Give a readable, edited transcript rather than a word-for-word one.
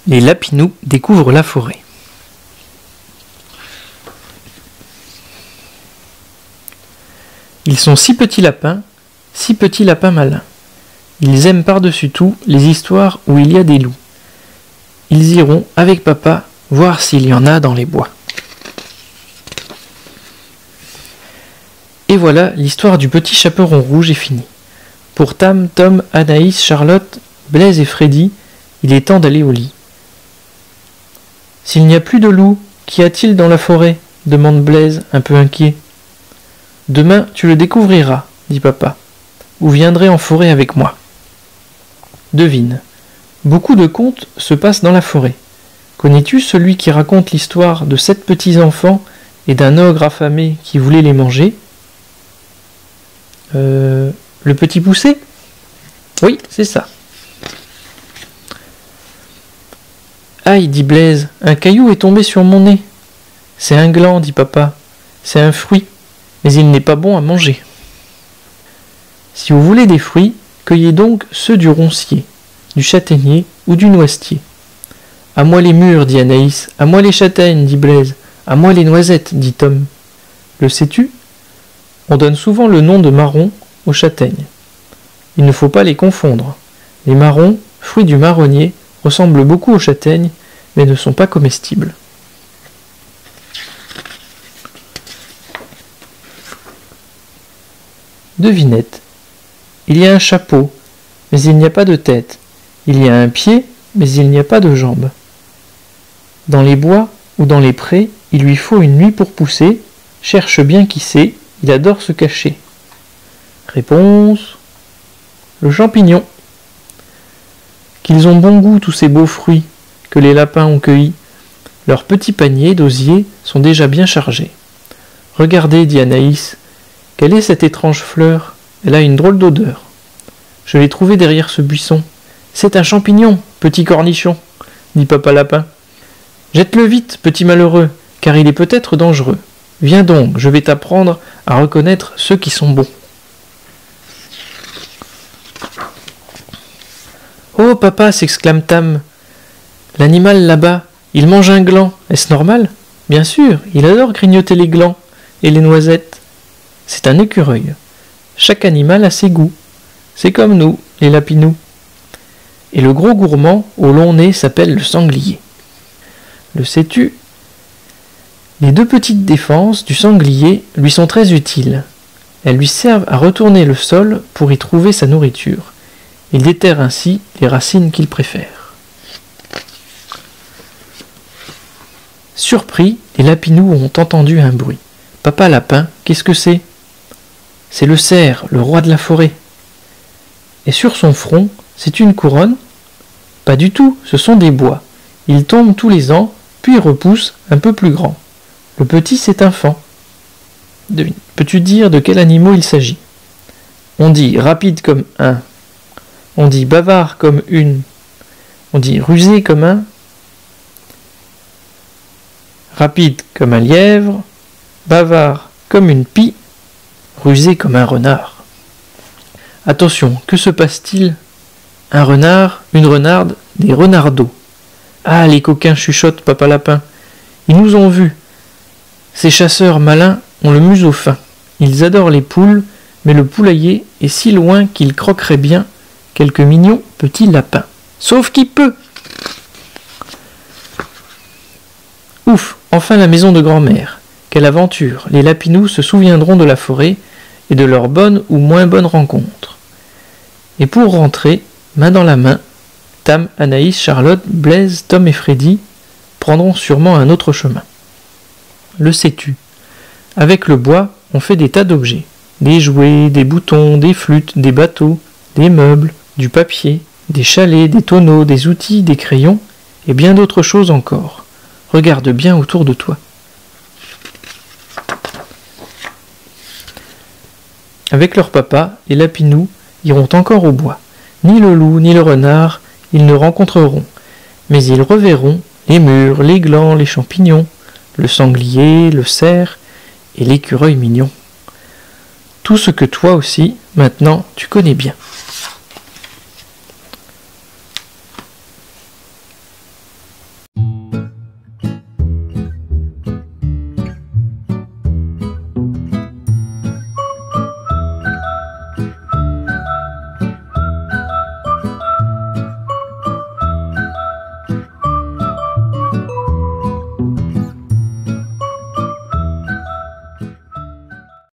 Les lapinous découvrent la forêt. Ils sont 6 petits lapins malins. Ils aiment par-dessus tout les histoires où il y a des loups. Ils iront avec papa voir s'il y en a dans les bois. Et voilà, l'histoire du petit chaperon rouge est finie. Pour Tam, Tom, Anaïs, Charlotte, Blaise et Freddy, il est temps d'aller au lit. S'il n'y a plus de loup, qu'y a-t-il dans la forêt ? Demande Blaise, un peu inquiet. Demain, tu le découvriras, dit papa. Vous viendrez en forêt avec moi. Devine. Beaucoup de contes se passent dans la forêt. Connais-tu celui qui raconte l'histoire de 7 petits-enfants et d'un ogre affamé qui voulait les manger ? Le petit poucet ? Oui, c'est ça. Aïe, dit Blaise, un caillou est tombé sur mon nez. C'est un gland, dit papa. C'est un fruit, mais il n'est pas bon à manger. Si vous voulez des fruits, cueillez donc ceux du roncier, du châtaignier ou du noisetier. À moi les mûres, dit Anaïs. À moi les châtaignes, dit Blaise. À moi les noisettes, dit Tom. Le sais-tu ? On donne souvent le nom de marron aux châtaignes. Il ne faut pas les confondre. Les marrons, fruits du marronnier, ressemblent beaucoup aux châtaignes, mais ne sont pas comestibles. Devinette. Il y a un chapeau, mais il n'y a pas de tête. Il y a un pied, mais il n'y a pas de jambes. Dans les bois ou dans les prés, il lui faut une nuit pour pousser. Cherche bien qui c'est, il adore se cacher. Réponse. Le champignon. Qu'ils ont bon goût tous ces beaux fruits que les lapins ont cueillis. Leurs petits paniers d'osier sont déjà bien chargés. Regardez, dit Anaïs, quelle est cette étrange fleur ? Elle a une drôle d'odeur. Je l'ai trouvée derrière ce buisson. C'est un champignon, petit cornichon, dit papa lapin. Jette-le vite, petit malheureux, car il est peut-être dangereux. Viens donc, je vais t'apprendre à reconnaître ceux qui sont bons. Oh papa, s'exclame Tam. L'animal là-bas, il mange un gland. Est-ce normal ? Bien sûr, il adore grignoter les glands et les noisettes. C'est un écureuil. Chaque animal a ses goûts. C'est comme nous, les lapinous. Et le gros gourmand au long nez s'appelle le sanglier. Le sais-tu ? Les 2 petites défenses du sanglier lui sont très utiles. Elles lui servent à retourner le sol pour y trouver sa nourriture. Il déterre ainsi les racines qu'il préfère. Surpris, les lapinous ont entendu un bruit. Papa lapin, qu'est-ce que c'est ? C'est le cerf, le roi de la forêt. Et sur son front, c'est une couronne ? Pas du tout, ce sont des bois. Ils tombent tous les ans, puis repoussent un peu plus grands. Le petit, c'est un faon. Devine, peux-tu dire de quel animal il s'agit ? On dit rapide comme un. On dit bavard comme une. On dit rusé comme un. Rapide comme un lièvre. Bavard comme une pie. Rusé comme un renard. Attention, que se passe-t-il ? Un renard, une renarde, des renardeaux. Ah, les coquins, chuchote papa lapin. Ils nous ont vus. Ces chasseurs malins ont le museau fin. Ils adorent les poules, mais le poulailler est si loin qu'ils croqueraient bien quelques mignons petits lapins. Sauf qui peut. Ouf, enfin la maison de grand-mère. Quelle aventure. Les lapinous se souviendront de la forêt et de leurs bonnes ou moins bonnes rencontres. Et pour rentrer, main dans la main, Tam, Anaïs, Charlotte, Blaise, Tom et Freddy prendront sûrement un autre chemin. Le sais-tu ? Avec le bois, on fait des tas d'objets. Des jouets, des boutons, des flûtes, des bateaux, des meubles, du papier, des chalets, des tonneaux, des outils, des crayons, et bien d'autres choses encore. Regarde bien autour de toi. Avec leur papa, les lapinous iront encore au bois. Ni le loup, ni le renard, ils ne rencontreront. Mais ils reverront les mûres, les glands, les champignons, le sanglier, le cerf et l'écureuil mignon. Tout ce que toi aussi, maintenant, tu connais bien.